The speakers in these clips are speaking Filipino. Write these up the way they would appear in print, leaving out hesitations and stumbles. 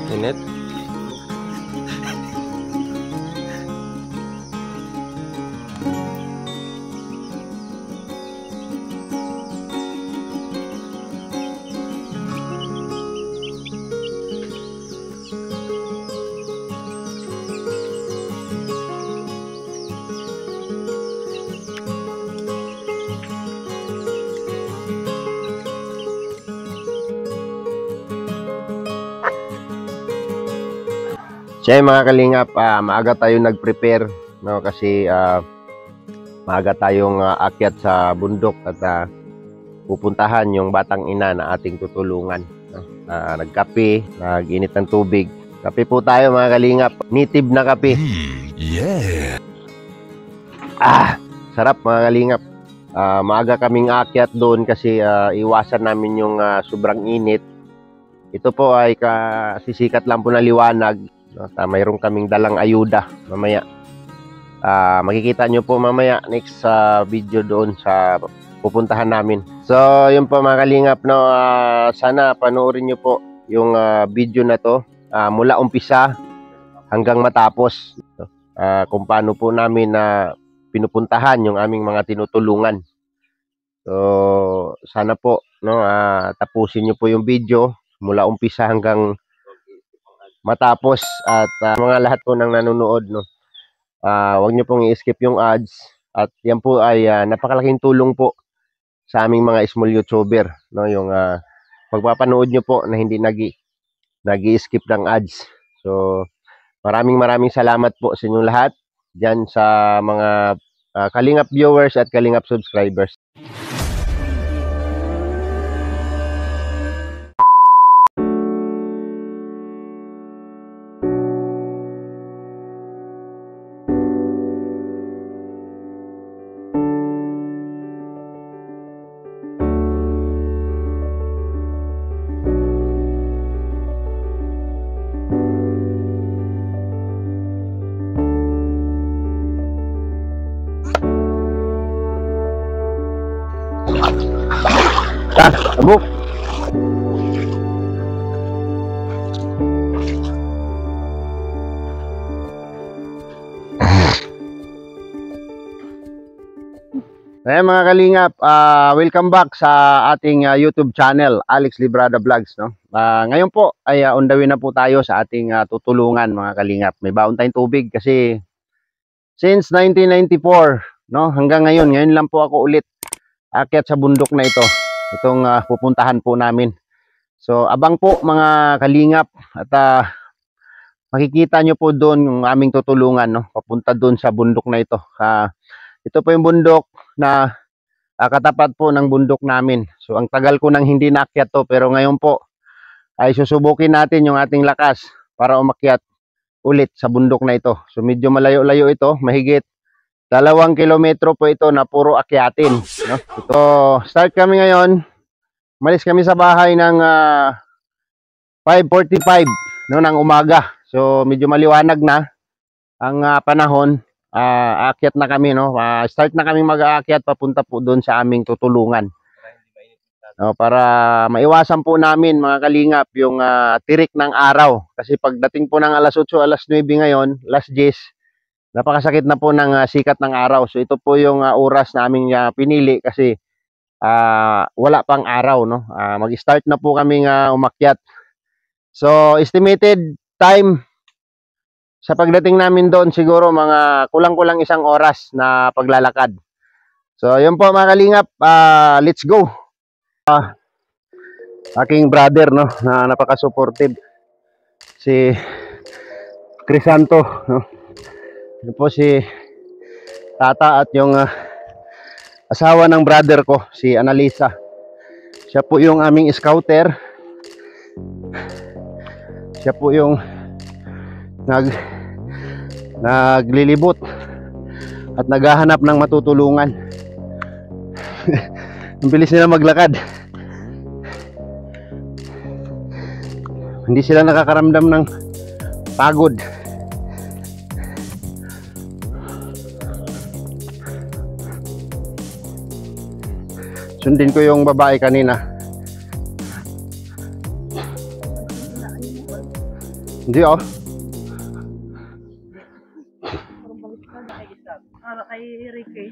Init. Siya mga kalingap, maaga tayo nag-prepare, no? Kasi maaga tayong akyat sa bundok at pupuntahan yung batang ina na ating tutulungan, no? Nagkape, nag-init ng tubig. Kape po tayo mga kalingap, native na kape. Yeah. Sarap mga kalingap. Maaga kaming akyat doon kasi iwasan namin yung sobrang init. Ito po ay sisikat lang po na liwanag. Mayroon kaming dalang ayuda mamaya. Makikita nyo po mamaya next video doon sa pupuntahan namin. So yun po mga kalingap, no? Sana panoorin nyo po yung video na to mula umpisa hanggang matapos, kung paano po namin pinupuntahan yung aming mga tinutulungan. So sana po, no, tapusin nyo po yung video mula umpisa hanggang matapos at mga lahat po ng nanonood, no, huwag nyo pong i-skip yung ads at yan po ay napakalaking tulong po sa aming mga small YouTuber, no, yung pagpapanood nyo po na hindi nag-i-skip ng ads. So maraming salamat po sa inyong lahat dyan sa mga kalingap viewers at kalingap subscribers. Abuk. Ayan mga kalingap, welcome back sa ating YouTube channel, Alex Librada Vlogs, no? Ngayon po ay on the way na po tayo sa ating tutulungan mga kalingap. May baon tayong tubig kasi since 1994, no, hanggang ngayon lang po ako ulit akyat sa bundok na ito. Itong pupuntahan po namin. So abang po mga kalingap at makikita nyo po doon yung aming tutulungan, no, papunta doon sa bundok na ito. Ito po yung bundok na katapat po ng bundok namin. So ang tagal ko nang hindi naakyat to, pero ngayon po ay susubukin natin yung ating lakas para umakyat ulit sa bundok na ito. So medyo malayo-layo ito, mahigit 2 kilometro po ito na puro akyatin, no? So start kami ngayon. Malis kami sa bahay ng 5:45, no, ng umaga. So medyo maliwanag na ang panahon. Aakyat na kami, no. Start na kami mag-aakyat papunta po doon sa aming tutulungan, no, para maiwasan po namin mga kalingap yung tirik ng araw. Kasi pagdating po ng alas 8, alas 9 ngayon, alas 10, napakasakit na po ng sikat ng araw. So ito po yung oras na aming pinili kasi wala pang araw, no. Mag-start na po kami umakyat. So estimated time Sa pagdating namin doon, siguro mga kulang-kulang 1 oras na paglalakad. So, yun po mga kalingap, let's go. Aking brother, no, na napaka-supportive, si Crisanto, no. Yun po si Tata at yung asawa ng brother ko, si Annalisa. Siya po yung aming scouter. Siya po yung naglilibot at naghahanap ng matutulungan. Ang bilis nila maglakad. Hindi sila nakakaramdam ng pagod. Sundin ko yung babae kanina. Hindi oh. Kay Ricky.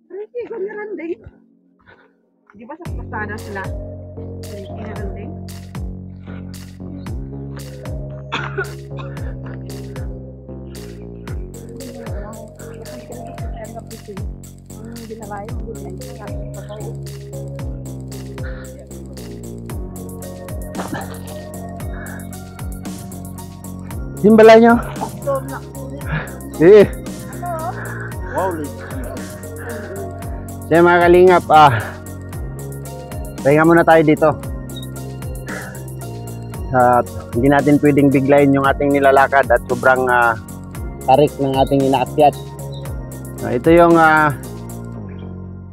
Ricky, ganyan din. Di ba sa pasada sila? Ricky na din. Simbalay nyo? Eh. Wow, Kaya mga kalingap, pahinga muna tayo dito. Hindi natin pwedeng biglayin yung ating nilalakad at sobrang tarik ng ating inaakyat. Ito yung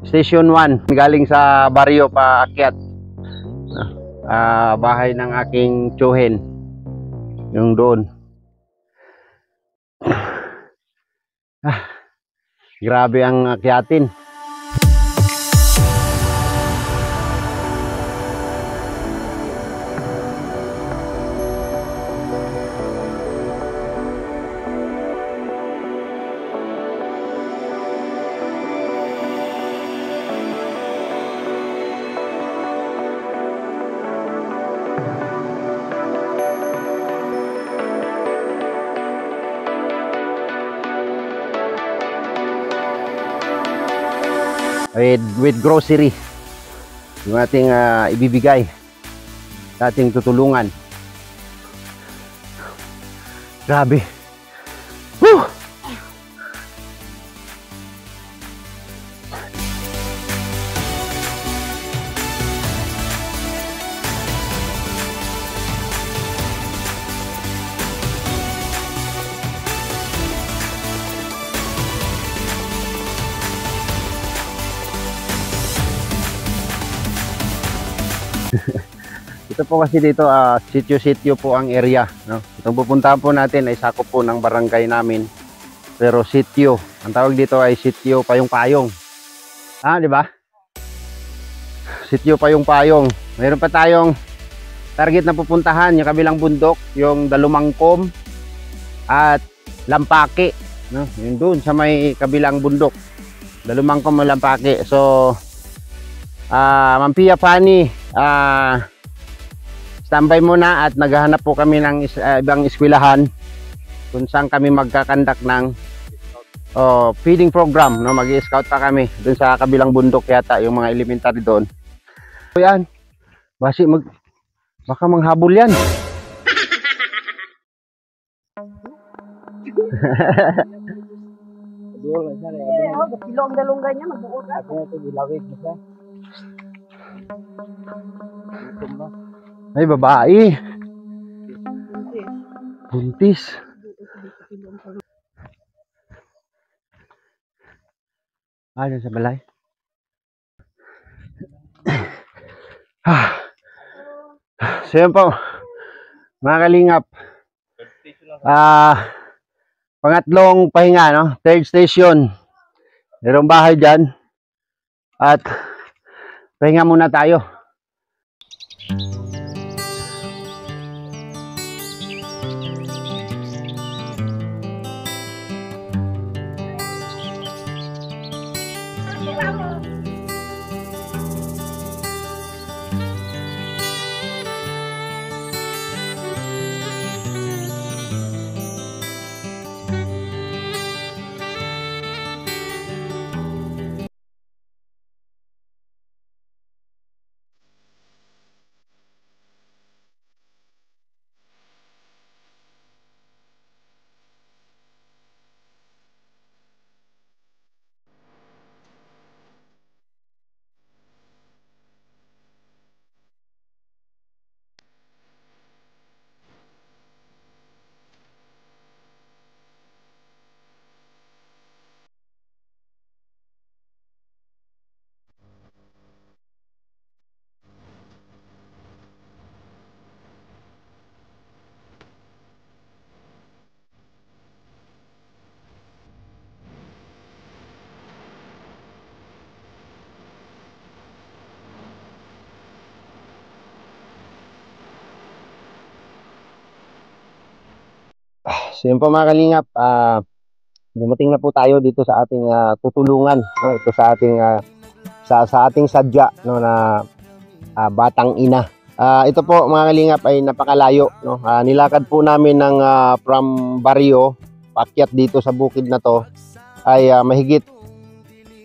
Station 1, galing sa baryo pa akyat. Bahay ng aking tsuhin. Yung doon. Grabe ang akyatin. With grocery yung ating ibibigay sa ating tutulungan. Grabe. Woo! Ito po kasi dito, sitio-sitio po ang area, no? Itong pupuntahan po natin ay sakop po ng barangay namin. Pero sitio, ang tawag dito ay sitio Payong-Payong. Di ba? Sitio Payong-Payong. Mayroon pa tayong target na pupuntahan, yung kabilang bundok, yung Dalumangkom at Lampake, no? Yun doon sa may kabilang bundok. Dalumangkom at Lampake. So, Ma'am Pia Fanny, standby muna at naghahanap po kami ng ibang eskwelahan kung saan kami magkakandak ng feeding program, no? Mag-i-scout pa kami dun sa kabilang bundok yata yung mga elementary doon. So yan, baka manghabol yan. Pilong dalunggan niya, magbuod ka. Ako ito gilawig mo siya. Ay, babae. Buntis. Ano sa balay? So yun po, mga kalingap. Pangatlong pahinga, no? Third station. Merong bahay dyan. At pahinga muna tayo. So yun po mga kalingap, dumating na po tayo dito sa ating tutulungan, no? Ito sa ating sa ating sadya, no, na Batang Ina. Ito po mga kalingap ay napakalayo, no? Nilakad po namin ng from Barrio paakyat dito sa bukid na to ay mahigit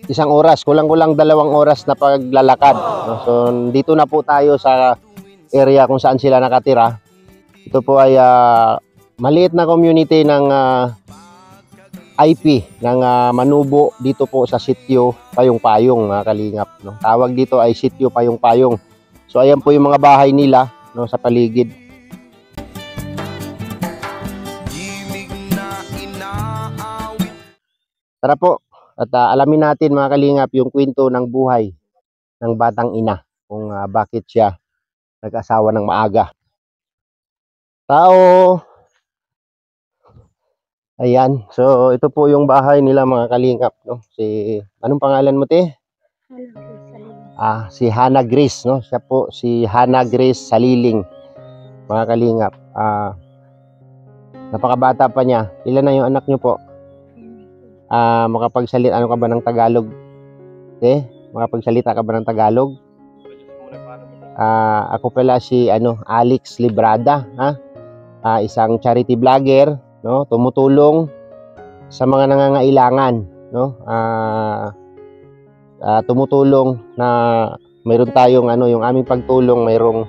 1 oras, kulang-kulang 2 oras na paglalakad, no? So dito na po tayo sa area kung saan sila nakatira. Ito po ay maliit na community ng IP ng Manubo dito po sa sitio Payong-Payong, mga kalingap, no? Tawag dito ay sitio Payong-Payong. So ayan po yung mga bahay nila, no, sa paligid. Tara po at alamin natin mga kalingap yung kwento ng buhay ng Batang Ina, kung bakit siya nag-asawa ng maaga. Tao! Ayan, so ito po yung bahay nila mga kalingap, no? Anong pangalan mo, te? Si Hana Grace, no? Siya po si Hana Grace Saliling, mga kalingap. Napakabata pa niya. Ilan na yung anak niyo po? Makapagsalita ano ka ba ng Tagalog? Makapagsalita ka ba ng Tagalog? Ako pala si Alex Librada, ha? Isang charity vlogger, no? Tumutulong sa mga nangangailangan, no? Tumutulong na mayroon tayong yung aming pagtulong, mayroong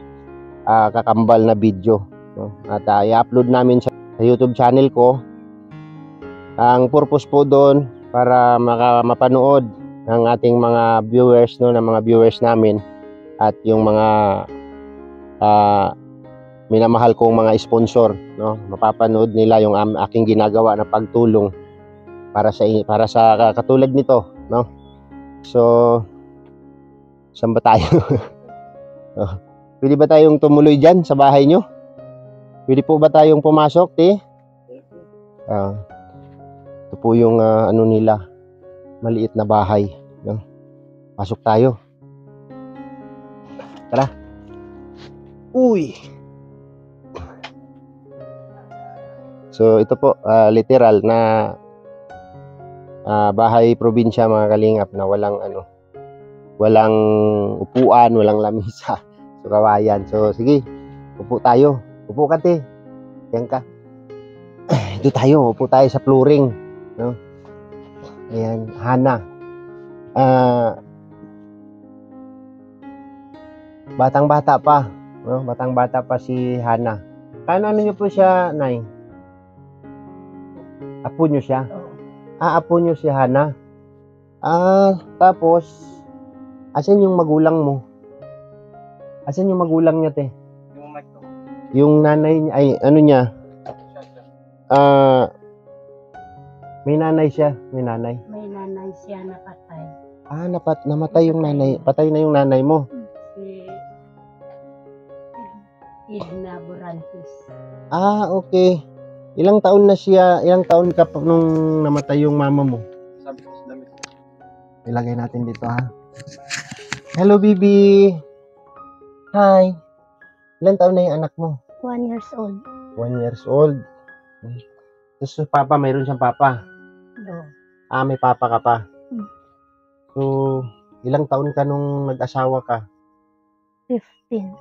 kakambal na video, no? At i-upload namin sa YouTube channel ko. Ang purpose po doon para mapanood ng ating mga viewers, no, ng mga viewers namin at yung mga minamahal kong mga sponsor, no, mapapanood nila yung aking ginagawa na pagtulong para sa katulad nito, no. So saan ba tayo? Pwede ba tayong tumuloy dyan sa bahay nyo? Pwede po ba tayong pumasok, te? Ito po yung nila, maliit na bahay, no? Pasok tayo. Tara. Uy. So ito po literal na bahay probinsya, mga kalingap, na walang upuan, walang lamisa. So kawayan. So sige, upo tayo. Upo ka, te. Yan ka. Ito tayo, upo tayo sa flooring, no? Ayan, Hana. Batang-bata pa, no? Batang-bata pa si Hana. Ano niyo po siya, Nay? Apo niyo siya? Apo niyo si Hana. Tapos asan yung magulang mo? Asan yung magulang niya, te? Yung nanay niya, ay ano niya? May nanay siya, may nanay. May nanay siya napatay. Namatay yung nanay. Patay na yung nanay mo. Si Edna Borantes. Okay. Ilang taon ka pa nung namatay yung mama mo? Sabi ko sa damit. Ilagay natin dito, ha. Hello, baby. Hi. Ilang taon na yung anak mo? 1 years old. 1 years old. Tapos papa, mayroon siyang papa. No. May papa ka pa. Hmm. So, ilang taon ka nung nag-asawa ka? 15.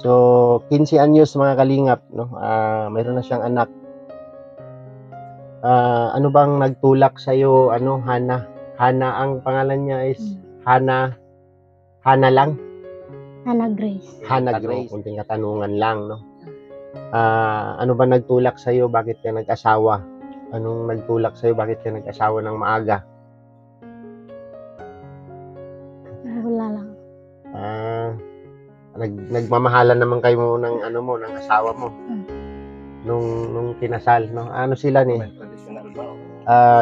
So, 15 anyos, mga kalingap, no? Mayroon na siyang anak. Ano bang nagtulak sa iyo, Hana? Hana ang pangalan niya is Hana lang? Hana Grace. Hana Grace. Kunting katanungan lang, no? Ano ba nagtulak sa iyo? Bakit ka nag-asawa? Anong nagtulak sa iyo? Bakit ka nag-asawa ng maaga? Wala lang. Nagmamahalan naman kayo ng ng asawa mo. Nung kinasal, no? Ano sila ni?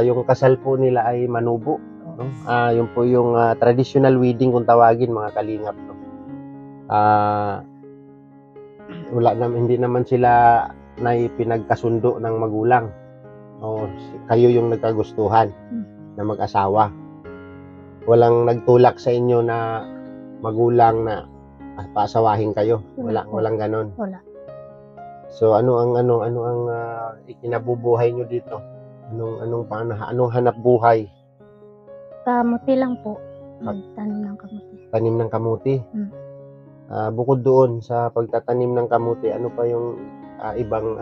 Yung kasal po nila ay Manubo, no? Yung po yung traditional wedding kung tawagin, mga kalingap, no? Hindi naman sila na pinagkasundo ng magulang, o kayo yung nagkagustuhan na mag-asawa. Walang nagtulak sa inyo na magulang na paasawahin kayo. Walang ganon. Wala. So ano ang ikinabubuhay nyo dito? Anong hanap buhay? Kamuti lang po. Nagtanim ng kamuti. Tanim ng kamuti. Bukod doon sa pagtatanim ng kamuti, ano pa yung ibang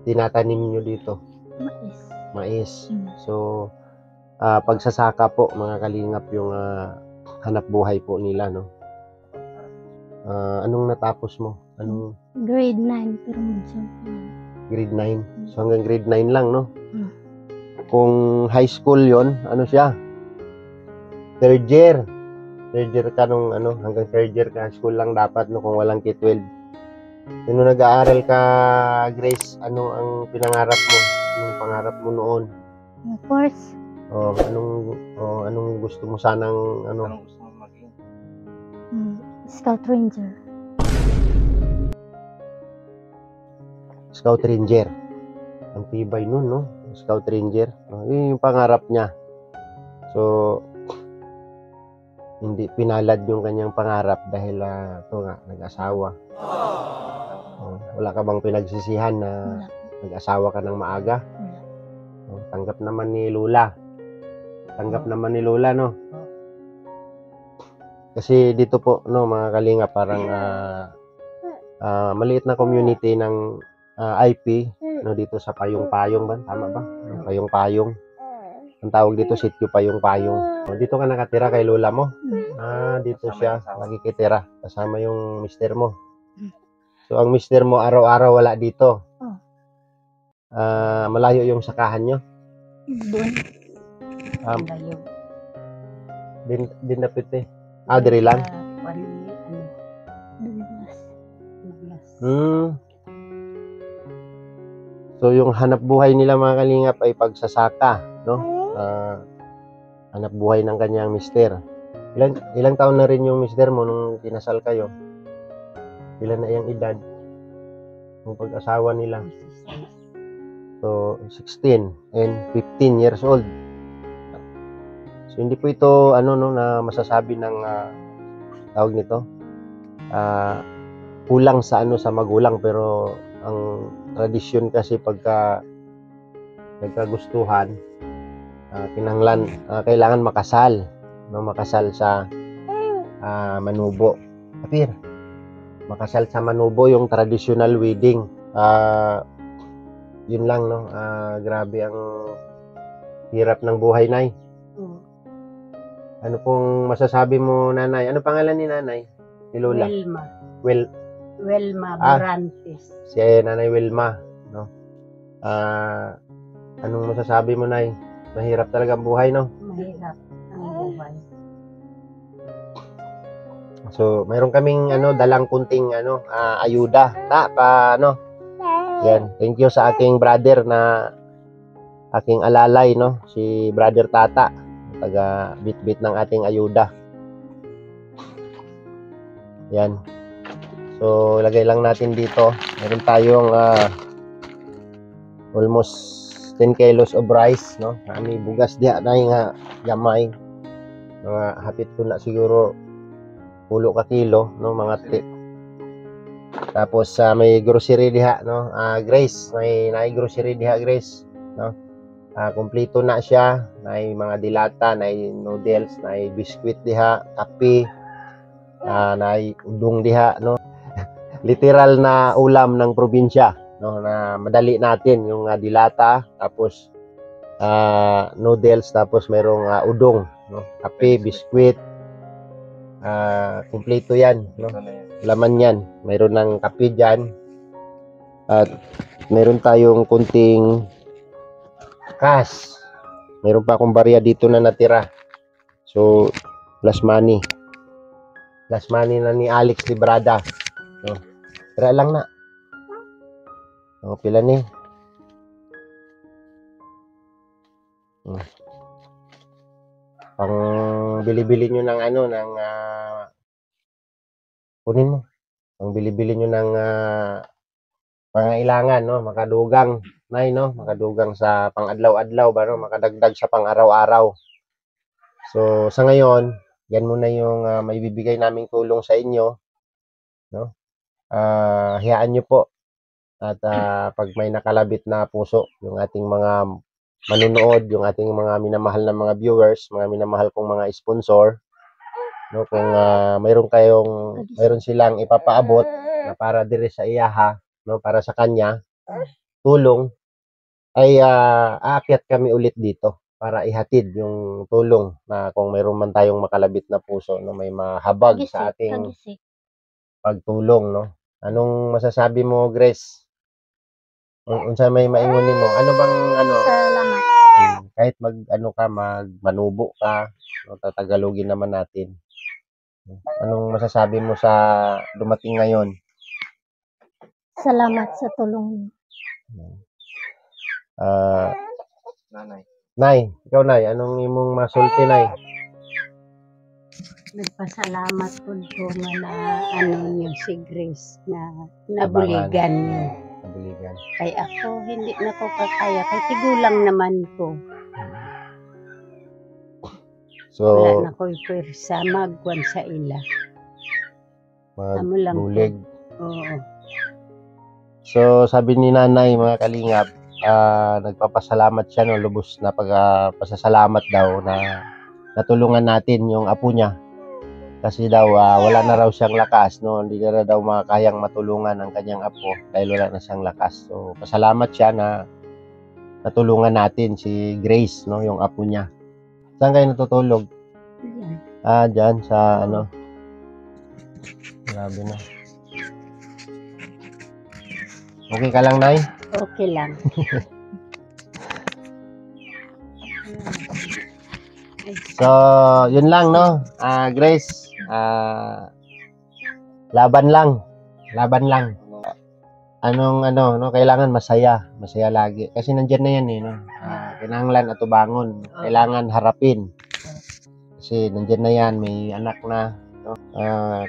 tinatanim nyo dito? Mais. Mais. So pagsasaka po mga kalingap yung hanap buhay po nila, no? Anong natapos mo? Anong Grade 9 pero mag-jump lang. grade 9? So hanggang grade 9 lang, no? Hmm. Kung high school yon, ano siya? Third year. Third year ka nung hanggang third year ka, high school lang dapat, no, kung walang K-12. Nung nag-aaral ka, Grace, ano ang pinangarap mo? Anong pangarap mo noon? Of course, Anong gusto mo sanang Anong gusto mo maging? Scout Ranger. Scout Ranger. Ang tibay nun, no? Scout Ranger. Yun yung pangarap niya. So, hindi pinalad yung kanyang pangarap dahil nag-asawa. Wala ka bang pinagsisihan na Wala. nag-asawa ka ng maaga? Wala. Tanggap naman ni Lola. Naman ni Lola, no? Kasi dito po, no, mga kalinga, parang maliit na community ng IP, no, dito sa Payong-Payong ba? Tama ba? Payong-Payong. Ang tawag dito, sitio Payong-Payong. Dito ka nakatira kay Lola mo? Dito siya nakikitira kasama yung mister mo. So, ang mister mo araw-araw wala dito. Malayo yung sakahan nyo? Doon. Layo. Din napit eh. Diri lang? Douglas. So, yung hanap buhay nila mga kalingap ay pagsasaka, no? Hanap buhay ng kanyang mister. Ilang taon na rin yung mister mo nung kinasal kayo? Ilan na yung edad ng pag-asawa nila? So, 16 and 15 years old. So, hindi po ito, na masasabi ng, tawag nito, kulang sa magulang, pero ang tradisyon kasi pagka nagkagustuhan, kailangan makasal, no? Makasal sa manubo. Makasal sa manubo, yung traditional wedding. Yun lang, no? Grabe ang hirap ng buhay, Nay. Ano pong masasabi mo, Nanay? Ano pangalan ni Nanay? Ni Lola? Wilma Morantes. Si Nanay Wilma, no? Anong masasabi mo, Nay? Mahirap talaga ang buhay, no? Mahirap ang buhay. So, mayroon kaming dalang kunting ayuda. Yan. Thank you sa aking brother na aking alalay, no? Si Brother Tata, taga bit-bit ng ating ayuda. Yan. So, lagay lang natin dito. Meron tayong almost 10 kilos of rice, no? May bugas diya na nga gamay. Mga hapit ko na siguro 10 ka kilo, no? Tapos may grocery diha, no? Grace, may grocery diha, Grace, no? Kompleto na siya. May mga dilata, may noodles, may biskwit diha, kape, may udong diha, no? Literal na ulam ng probinsya, no, na madali natin yung dilata, tapos noodles, tapos mayroong udong, no, kape, biskwit, kumpleto yan, no, laman yan. Mayroon ng kape dyan, at mayroon tayong kunting cash. Mayroon pa akong barya dito na natira, so plus money na ni Alex Librada, no. Tira lang na. Pila ni? Pang bili-bili nyo ng kunin mo. Pang bili-bili nyo ng pangailangan, no? Makadugang, Nay, no? Makadugang sa pang-adlaw-adlaw ba, no? Makadagdag sa pang-araw-araw. So, sa ngayon, yan muna yung maibibigay naming tulong sa inyo, no? hayaan nyo po. At pag may nakalabit na puso, yung ating mga manunood, yung ating mga minamahal na mga viewers, mga minamahal kong mga sponsor, no, kung mayroon silang ipapaabot na para dire sa iyaha, no, para sa kanya, tulong, ay aakyat kami ulit dito para ihatid yung tulong na kung mayroon man tayong makalabit na puso, no, may mahabag sa ating pagtulong, no. Anong masasabi mo, Grace? Unsa may maingon nimo? Ano bang Salamat. kahit manubo ka, no, tatagalogin naman natin. Anong masasabi mo sa dumating ngayon? Salamat sa tulong niyo. Nay, ikaw Nay, anong imong masulti Nay? Nagpasalamat po nga na niyo si Grace na nabuligan niyo. Nabuligan. Kay ako, hindi na ko kakaya. Kay tigulang naman ko. So, Wala na ko'y pwersa magwan sa ila. Amo lang po. magbulig. Oo. So, sabi ni Nanay, mga kalingap, nagpapasalamat siya, no, lubos na pagpasasalamat daw na natulungan natin yung apo niya. Kasi daw, wala na raw siyang lakas, no? Hindi na daw makakayang matulungan ang kanyang apo dahil wala na siyang lakas. So, pasalamat siya na natulungan natin si Grace, no, yung apo niya. Saan kayo natutulog? Yan. Dyan sa Grabe na. Okay ka lang, Nay? Okay lang. So, yun lang, no? Grace, laban lang. Laban lang. No, kailangan masaya. Masaya lagi. Kasi nandyan na yan, eh, no? Kinahanglan at tubangon. Kailangan harapin. Kasi nandyan na yan, may anak na, no?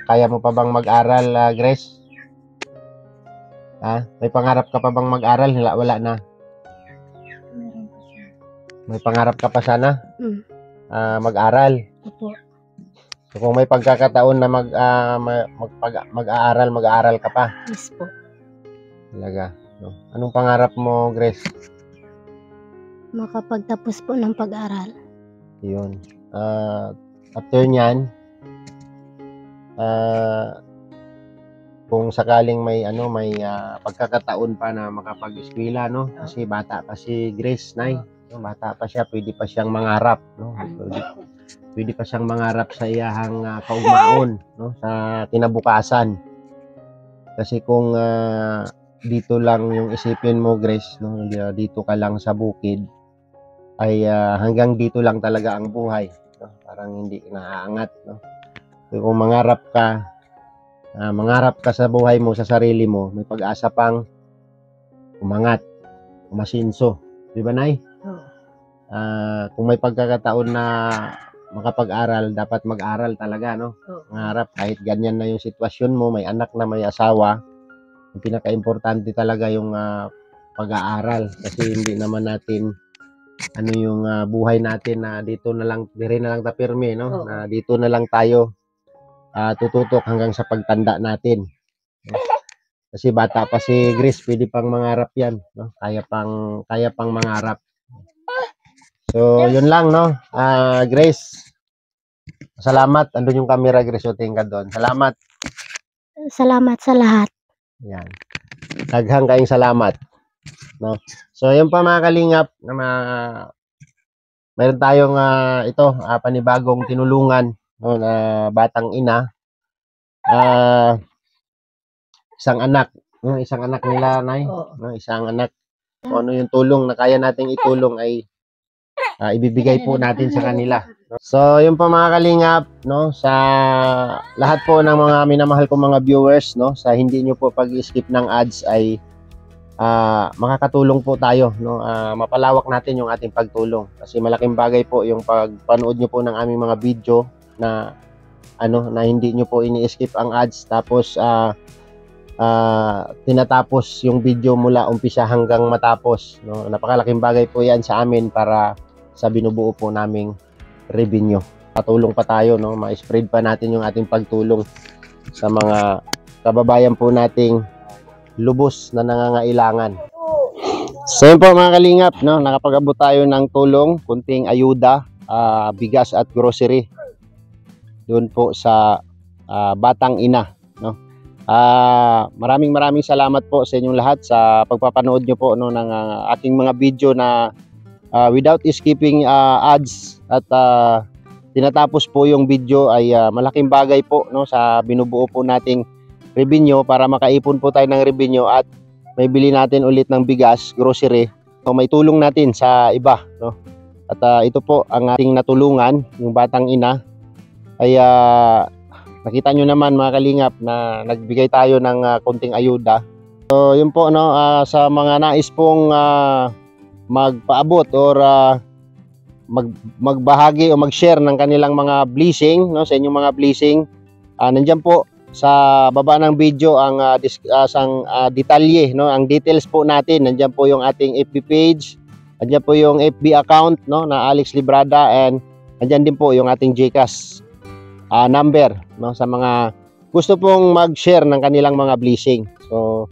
Kaya mo pa bang mag-aral, Grace? May pangarap ka pa bang mag-aral? Wala na. Meron pa siya. May pangarap ka pa sana? Mag-aral. Opo. So, kung may pagkakataon na mag-aaral ka pa. Yes po. Talaga, no? Anong pangarap mo, Grace? Makapagtapos po ng pag-aral. Yun. After nyan, kung sakaling may pagkakataon pa na makapag-eskwela, no? Kasi bata pa si Grace, Nay. No, bata pa siya, pwede pa siyang mangarap, no? Pwede pa siyang mangarap sa iyahang kaugmaon, no? Sa kinabukasan. Kasi kung dito lang yung isipin mo, Grace, no? Dito ka lang sa bukid, ay hanggang dito lang talaga ang buhay, no? Parang hindi naaangat, no? So, kung mangarap ka sa buhay mo, sa sarili mo, may pag-asa pang umangat, umasinso. Di ba, Nay? Kung may pagkakataon na makapag-aral, dapat mag-aral talaga, no? Mangarap, kahit ganyan na yung sitwasyon mo, may anak na, may asawa, ang pinaka-importante talaga yung pag-aaral. Kasi hindi naman natin yung buhay natin na dito na lang, dire na lang tapirme, no? Na dito na lang tayo tututok hanggang sa pagtanda natin. No? Kasi bata pa si Grace, pwede pang mangarap yan, no? Kaya pang mangarap. So, yun lang, no? Grace, salamat. Andun yung camera, Grace, o tingin ka doon. Salamat. Salamat sa lahat. Yan. Daghang kaayong salamat. No? So, yun pa mga kalingap, na mayroon tayong panibagong tinulungan, no, na batang ina. Isang anak nila, Nay. No, isang anak. Kung ano yung tulong na kaya nating itulong ay ibibigay po natin sa kanila. So, yun po mga kalingap, no, sa lahat po ng mga minamahal kong mga viewers, no, sa hindi nyo po pag-skip ng ads ay makakatulong po tayo, no, mapalawak natin yung ating pagtulong. Kasi malaking bagay po yung pagpanood nyo po ng aming mga video na na hindi nyo po ini-skip ang ads, tapos tinatapos yung video mula umpisa hanggang matapos, no. Napakalaking bagay po yan sa amin para sa binubuo po naming revenue. Patulong pa tayo, no, ma-spread pa natin yung ating pagtulong sa mga kababayan po nating lubos na nangangailangan. So yun po mga kalingap, no, nakapag-abot tayo ng tulong, kunting ayuda, bigas at grocery doon po sa Batang Ina, no. Maraming salamat po sa inyong lahat sa pagpapanood nyo po, no, ng aking mga video na without skipping ads at tinatapos po yung video ay malaking bagay po, no, sa binubuo po nating revenue para makaipon po tayo ng revenue at may bili natin ulit ng bigas, grocery, so may tulong natin sa iba, no. At ito po ang ating natulungan, yung Batang Ina ay nakita nyo naman mga kalingap na nagbigay tayo ng konting ayuda. So yun po, no, sa mga nais pong magpaabot or magbahagi o mag-share ng kanilang mga blessing, no, sa inyong mga blessing, nandiyan po sa baba ng video ang detalye, no, ang details po natin. Nandiyan po yung ating FB page, nandiyan po yung FB account, no, na Alex Librada, and nandiyan din po yung ating GCash number, no, sa mga gusto pong mag-share ng kanilang mga blessing. So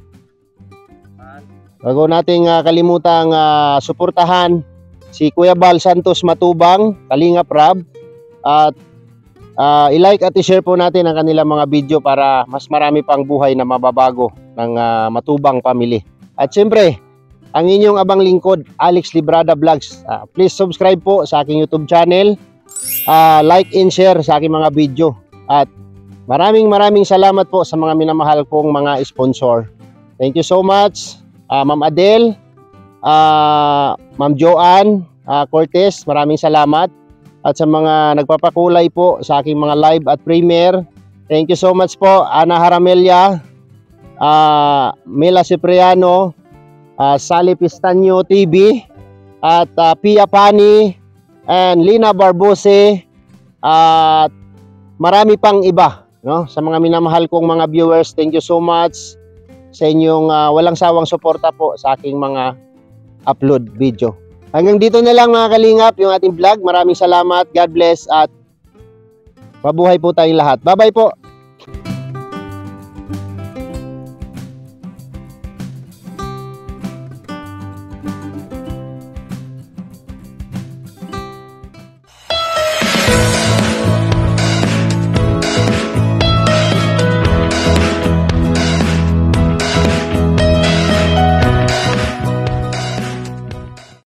bago nating kalimutang suportahan si Kuya Bal Santos Matubang, Kalingap Rab, at i-like at i-share po natin ang kanilang mga video para mas marami pang buhay na mababago ng Matubang family. At siyempre, ang inyong abang lingkod, Alex Librada Vlogs. Please subscribe po sa aking YouTube channel, like and share sa aking mga video. At maraming salamat po sa mga minamahal kong mga sponsor. Thank you so much, Ma'am Adele, Ma'am Joanne Cortez, maraming salamat. At sa mga nagpapakulay po sa aking mga live at premiere, thank you so much po. Ana Haramelia, Mela Cipriano, Sally Pistanyo TV, at Pia Pani, and Lina Barbose, at marami pang iba, no? Sa mga minamahal kong mga viewers, thank you so much sa inyong walang sawang suporta po sa aking mga upload video. Hanggang dito na lang mga kalingap yung ating vlog. Maraming salamat, God bless, at mabuhay po tayong lahat. Bye bye po.